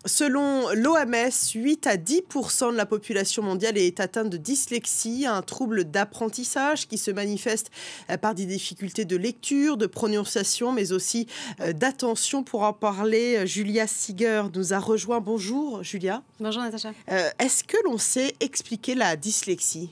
Selon l'OMS, 8 à 10% de la population mondiale est atteinte de dyslexie, un trouble d'apprentissage qui se manifeste par des difficultés de lecture, de prononciation, mais aussi d'attention. Pour en parler, Julia Siger nous a rejoint. Bonjour Julia. Bonjour Natacha. Est-ce que l'on sait expliquer la dyslexie ?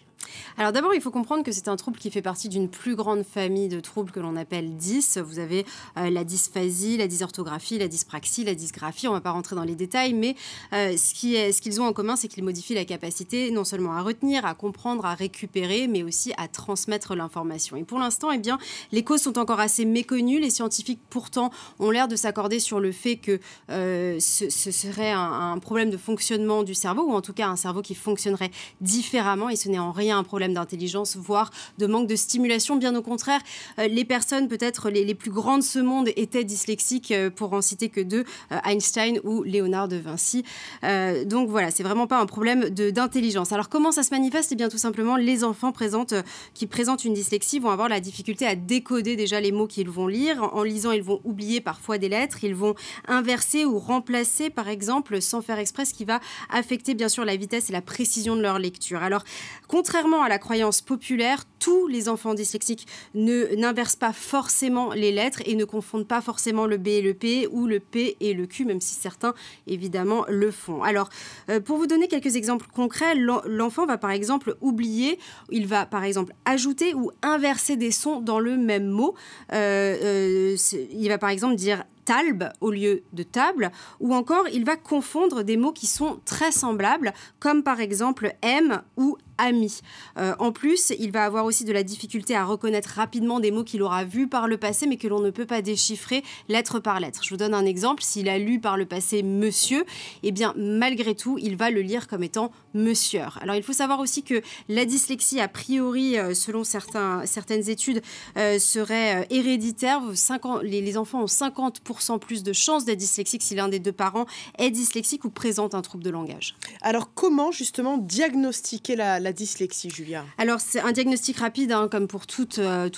Alors d'abord, il faut comprendre que c'est un trouble qui fait partie d'une plus grande famille de troubles que l'on appelle dys. Vous avez la dysphasie, la dysorthographie, la dyspraxie, la dysgraphie. On ne va pas rentrer dans les détails, mais ce qu'ils ont en commun, c'est qu'ils modifient la capacité non seulement à retenir, à comprendre, à récupérer, mais aussi à transmettre l'information. Et pour l'instant, les causes sont encore assez méconnues. Les scientifiques, pourtant, ont l'air de s'accorder sur le fait que ce serait un problème de fonctionnement du cerveau, ou en tout cas un cerveau qui fonctionnerait différemment, et ce n'est en rien un problème d'intelligence, voire de manque de stimulation. Bien au contraire, les personnes peut-être les plus grandes de ce monde étaient dyslexiques, pour en citer que deux, Einstein ou Léonard de Vinci. Donc voilà, c'est vraiment pas un problème d'intelligence. Alors comment ça se manifeste ? Eh bien tout simplement, les enfants qui présentent une dyslexie vont avoir la difficulté à décoder déjà les mots qu'ils vont lire. En lisant, ils vont oublier parfois des lettres, ils vont inverser ou remplacer par exemple sans faire exprès, ce qui va affecter bien sûr la vitesse et la précision de leur lecture. Alors contrairement à la croyance populaire, tous les enfants dyslexiques n'inversent pas forcément les lettres et ne confondent pas forcément le B et le P ou le P et le Q, même si certains, évidemment, le font. Alors, pour vous donner quelques exemples concrets, l'enfant va par exemple oublier, il va par exemple ajouter ou inverser des sons dans le même mot. Il va par exemple dire talbe au lieu de table, ou encore il va confondre des mots qui sont très semblables, comme par exemple aime ou ami. En plus, il va avoir aussi de la difficulté à reconnaître rapidement des mots qu'il aura vus par le passé, mais que l'on ne peut pas déchiffrer lettre par lettre. Je vous donne un exemple. S'il a lu par le passé monsieur, eh bien, malgré tout, il va le lire comme étant monsieur. Alors, il faut savoir aussi que la dyslexie, a priori, selon certaines études, serait héréditaire. Les enfants ont 50% plus de chances d'être dyslexiques si l'un des deux parents est dyslexique ou présente un trouble de langage. Alors, comment justement diagnostiquer la dyslexie, Julia ? Alors, c'est un diagnostic rapide, comme pour tout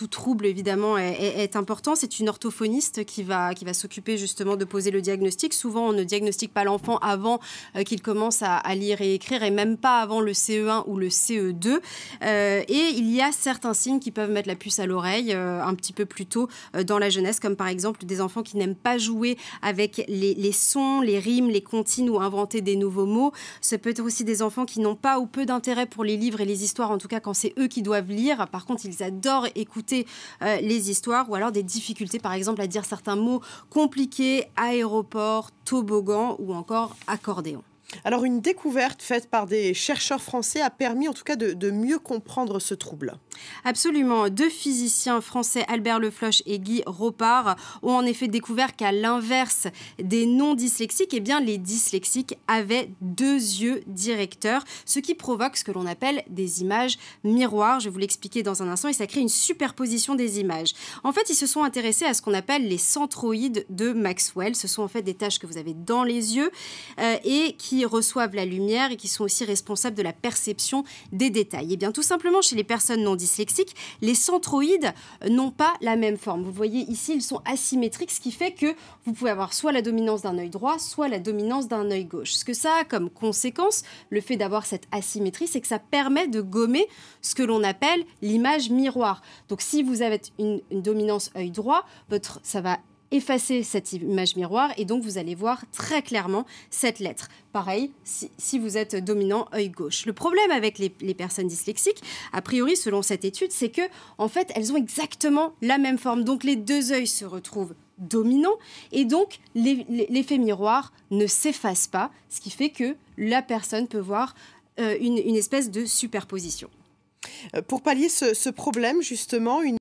trouble, évidemment, est important. C'est une orthophoniste qui va s'occuper justement de poser le diagnostic. Souvent, on ne diagnostique pas l'enfant avant qu'il commence à lire et écrire, et même pas avant le CE1 ou le CE2. Et il y a certains signes qui peuvent mettre la puce à l'oreille un petit peu plus tôt dans la jeunesse, comme par exemple des enfants qui n'aiment pas jouer avec les sons, les rimes, les comptines ou inventer des nouveaux mots. Ça peut être aussi des enfants qui n'ont pas ou peu d'intérêt pour les livres et les histoires, en tout cas quand c'est eux qui doivent lire. Par contre, ils adorent écouter les histoires, ou alors des difficultés, par exemple, à dire certains mots compliqués, aéroport, toboggan ou encore accordéon. Alors, une découverte faite par des chercheurs français a permis en tout cas de mieux comprendre ce trouble. Absolument. Deux physiciens français, Albert Lefloche et Guy Ropard, ont en effet découvert qu'à l'inverse des non-dyslexiques, eh bien, les dyslexiques avaient deux yeux directeurs, ce qui provoque ce que l'on appelle des images miroirs. Je vais vous l'expliquer dans un instant, et ça crée une superposition des images. En fait, ils se sont intéressés à ce qu'on appelle les centroïdes de Maxwell. Ce sont en fait des taches que vous avez dans les yeux et qui reçoivent la lumière et qui sont aussi responsables de la perception des détails. Et bien, tout simplement, chez les personnes non dyslexiques, les centroïdes n'ont pas la même forme. Vous voyez ici, ils sont asymétriques, ce qui fait que vous pouvez avoir soit la dominance d'un œil droit, soit la dominance d'un œil gauche. Ce que ça a comme conséquence, le fait d'avoir cette asymétrie, c'est que ça permet de gommer ce que l'on appelle l'image miroir. Donc, si vous avez une dominance œil droit, ça va effacer cette image miroir, et donc vous allez voir très clairement cette lettre. Pareil, si vous êtes dominant œil gauche. Le problème avec les personnes dyslexiques, a priori selon cette étude, c'est que en fait elles ont exactement la même forme. Donc les deux œils se retrouvent dominants, et donc l'effet miroir ne s'efface pas, ce qui fait que la personne peut voir une espèce de superposition. Pour pallier ce problème, justement,